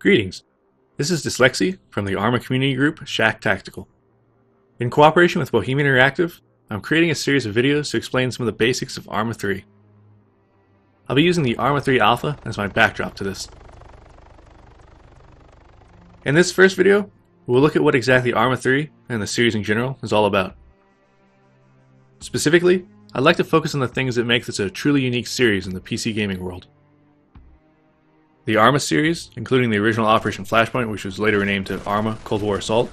Greetings, this is Dslyecxi from the Arma community group ShackTactical. In cooperation with Bohemian Interactive, I'm creating a series of videos to explain some of the basics of Arma 3. I'll be using the Arma 3 Alpha as my backdrop to this. In this first video, we'll look at what exactly Arma 3 and the series in general is all about. Specifically, I'd like to focus on the things that make this a truly unique series in the PC gaming world. The Arma series, including the original Operation Flashpoint, which was later renamed to Arma Cold War Assault,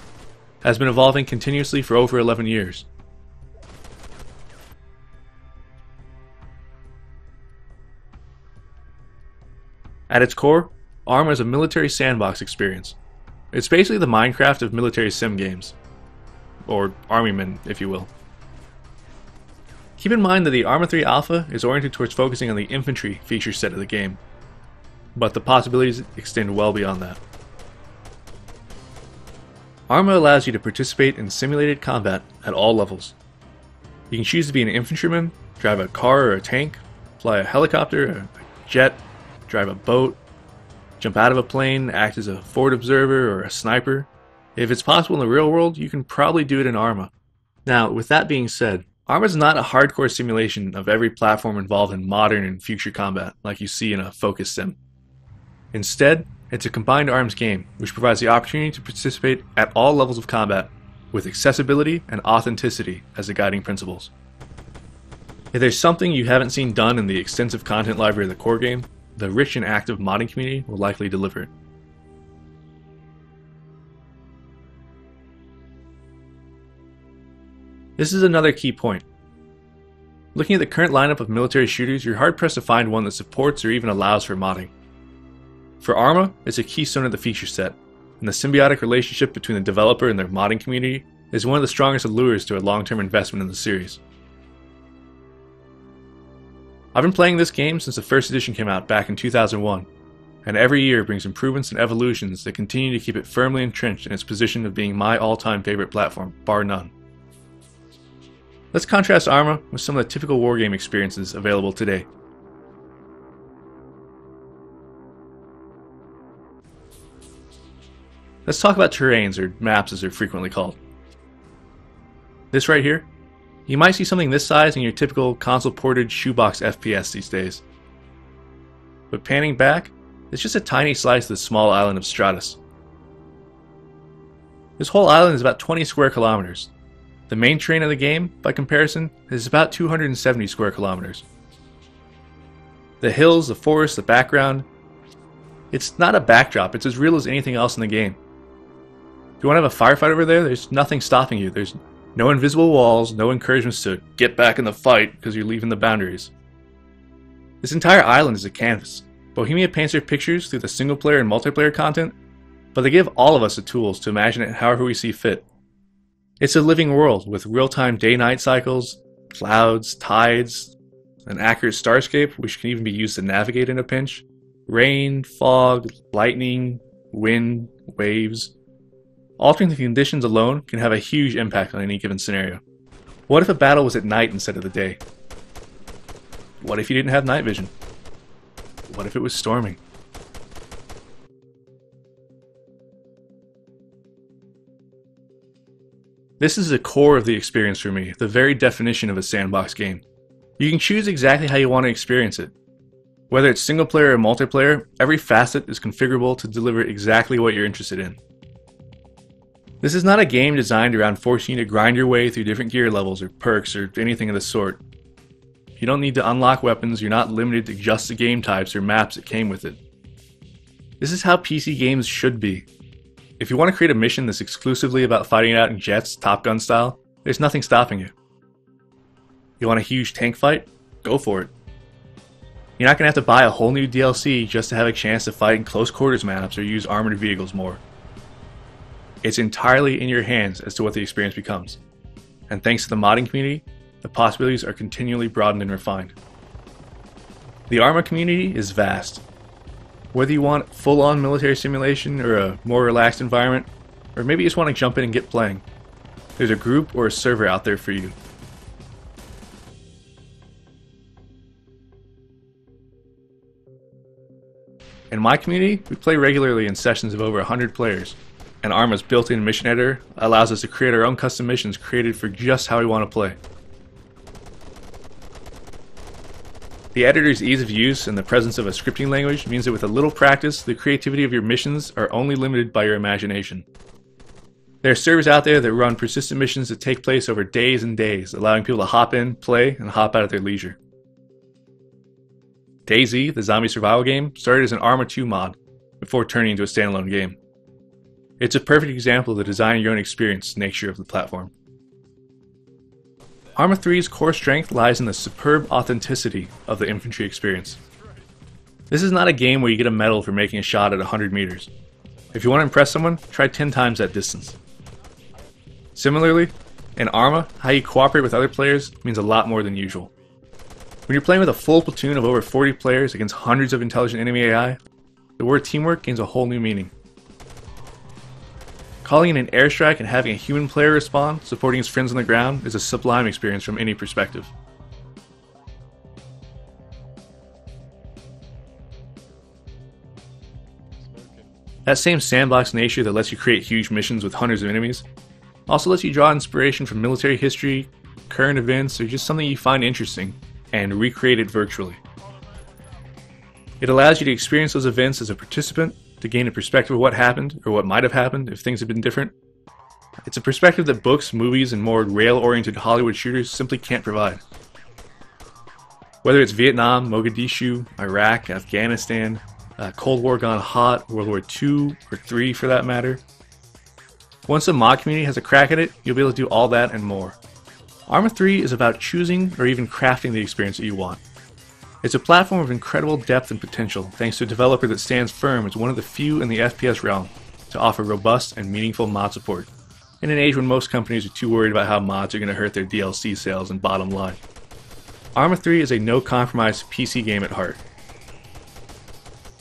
has been evolving continuously for over 11 years. At its core, Arma is a military sandbox experience. It's basically the Minecraft of military sim games. Or Armymen, if you will. Keep in mind that the Arma 3 Alpha is oriented towards focusing on the infantry feature set of the game, but the possibilities extend well beyond that. Arma allows you to participate in simulated combat at all levels. You can choose to be an infantryman, drive a car or a tank, fly a helicopter, a jet, drive a boat, jump out of a plane, act as a forward observer or a sniper. If it's possible in the real world, you can probably do it in Arma. Now, with that being said, Arma is not a hardcore simulation of every platform involved in modern and future combat like you see in a focus sim. Instead, it's a combined arms game, which provides the opportunity to participate at all levels of combat, with accessibility and authenticity as the guiding principles. If there's something you haven't seen done in the extensive content library of the core game, the rich and active modding community will likely deliver it. This is another key point. Looking at the current lineup of military shooters, you're hard-pressed to find one that supports or even allows for modding. For Arma, it's a keystone of the feature set, and the symbiotic relationship between the developer and their modding community is one of the strongest allures to a long-term investment in the series. I've been playing this game since the first edition came out back in 2001, and every year brings improvements and evolutions that continue to keep it firmly entrenched in its position of being my all-time favorite platform, bar none. Let's contrast Arma with some of the typical wargame experiences available today. Let's talk about terrains, or maps as they're frequently called. This right here, you might see something this size in your typical console-ported shoebox FPS these days. But panning back, it's just a tiny slice of the small island of Stratus. This whole island is about 20 square kilometers. The main terrain of the game, by comparison, is about 270 square kilometers. The hills, the forest, the background, it's not a backdrop, it's as real as anything else in the game. If you want to have a firefight over there, there's nothing stopping you. There's no invisible walls, no encouragements to get back in the fight because you're leaving the boundaries. This entire island is a canvas. Bohemia paints their pictures through the single player and multiplayer content, but they give all of us the tools to imagine it however we see fit. It's a living world with real-time day-night cycles, clouds, tides, an accurate starscape which can even be used to navigate in a pinch, rain, fog, lightning, wind, waves. Altering the conditions alone can have a huge impact on any given scenario. What if a battle was at night instead of the day? What if you didn't have night vision? What if it was storming? This is the core of the experience for me, the very definition of a sandbox game. You can choose exactly how you want to experience it. Whether it's single player or multiplayer, every facet is configurable to deliver exactly what you're interested in. This is not a game designed around forcing you to grind your way through different gear levels or perks or anything of the sort. You don't need to unlock weapons, you're not limited to just the game types or maps that came with it. This is how PC games should be. If you want to create a mission that's exclusively about fighting it out in jets, Top Gun style, there's nothing stopping you. You want a huge tank fight? Go for it. You're not going to have to buy a whole new DLC just to have a chance to fight in close quarters maps or use armored vehicles more. It's entirely in your hands as to what the experience becomes. And thanks to the modding community, the possibilities are continually broadened and refined. The Arma community is vast. Whether you want full-on military simulation or a more relaxed environment, or maybe you just want to jump in and get playing, there's a group or a server out there for you. In my community, we play regularly in sessions of over 100 players, and Arma's built-in mission editor allows us to create our own custom missions created for just how we want to play. The editor's ease of use and the presence of a scripting language means that with a little practice, the creativity of your missions are only limited by your imagination. There are servers out there that run persistent missions that take place over days and days, allowing people to hop in, play, and hop out at their leisure. DayZ, the zombie survival game, started as an Arma 2 mod before turning into a standalone game. It's a perfect example of the design your own experience nature of the platform. Arma 3's core strength lies in the superb authenticity of the infantry experience. This is not a game where you get a medal for making a shot at 100 meters. If you want to impress someone, try 10 times that distance. Similarly, in Arma, how you cooperate with other players means a lot more than usual. When you're playing with a full platoon of over 40 players against hundreds of intelligent enemy AI, the word teamwork gains a whole new meaning. Calling in an airstrike and having a human player respond, supporting his friends on the ground, is a sublime experience from any perspective. That same sandbox nature that lets you create huge missions with hundreds of enemies also lets you draw inspiration from military history, current events, or just something you find interesting, and recreate it virtually. It allows you to experience those events as a participant, to gain a perspective of what happened, or what might have happened if things had been different. It's a perspective that books, movies, and more rail-oriented Hollywood shooters simply can't provide. Whether it's Vietnam, Mogadishu, Iraq, Afghanistan, Cold War gone hot, World War II, or III for that matter. Once the mod community has a crack at it, you'll be able to do all that and more. Arma 3 is about choosing or even crafting the experience that you want. It's a platform of incredible depth and potential thanks to a developer that stands firm as one of the few in the FPS realm to offer robust and meaningful mod support, in an age when most companies are too worried about how mods are going to hurt their DLC sales and bottom line. Arma 3 is a no-compromise PC game at heart.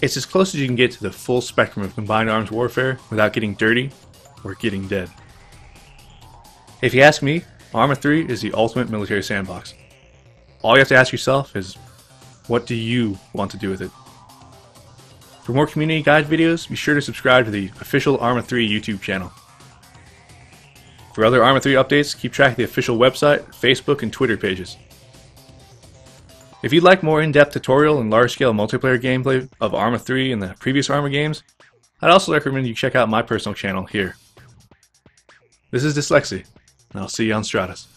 It's as close as you can get to the full spectrum of combined arms warfare without getting dirty or getting dead. If you ask me, Arma 3 is the ultimate military sandbox. All you have to ask yourself is, what do you want to do with it? For more community guide videos, be sure to subscribe to the official Arma 3 YouTube channel. For other Arma 3 updates, keep track of the official website, Facebook, and Twitter pages. If you'd like more in-depth tutorial and large-scale multiplayer gameplay of Arma 3 and the previous Arma games, I'd also recommend you check out my personal channel here. This is Dslyecxi, and I'll see you on Stratus.